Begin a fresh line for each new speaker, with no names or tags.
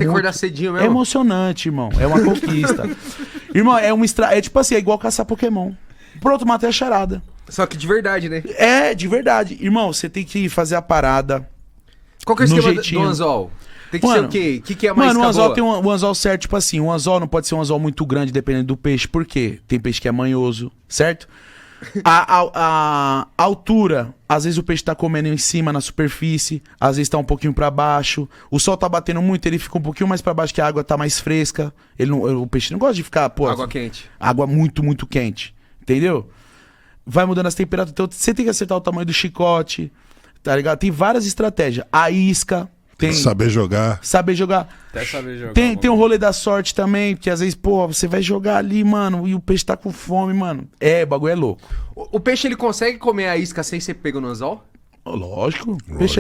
Acordar cedinho
É
mesmo?
emocionante, irmão. É uma conquista. Irmão, é tipo assim, é igual caçar Pokémon. Pronto, matei a charada.
Só que de verdade, né?
É, de verdade. Irmão, você tem que fazer a parada.
Qual que é o
No
esquema
jeitinho.
do anzol? Tem que ser
Mano,
o quê? O que é mais
Mano, um
isca
anzol
boa?
tem um anzol certo, tipo assim, um anzol não pode ser um anzol muito grande, dependendo do peixe. Por quê? Tem peixe que é manhoso, certo? A altura, às vezes o peixe tá comendo em cima na superfície, às vezes tá um pouquinho pra baixo. O sol tá batendo muito, ele fica um pouquinho mais pra baixo, que a água tá mais fresca. O peixe não gosta de ficar, pô,
Água quente.
água muito, muito quente. Entendeu? Vai mudando as temperaturas. Então você tem que acertar o tamanho do chicote, tá ligado? Tem várias estratégias. A isca, tem
Saber jogar.
saber jogar.
Até saber jogar.
Tem o rolê da sorte também, porque às vezes, pô, você vai jogar ali, mano, e o peixe tá com fome, mano. É, o bagulho é louco.
O peixe, ele consegue comer a isca sem ser pego no anzol?
Lógico. Peixe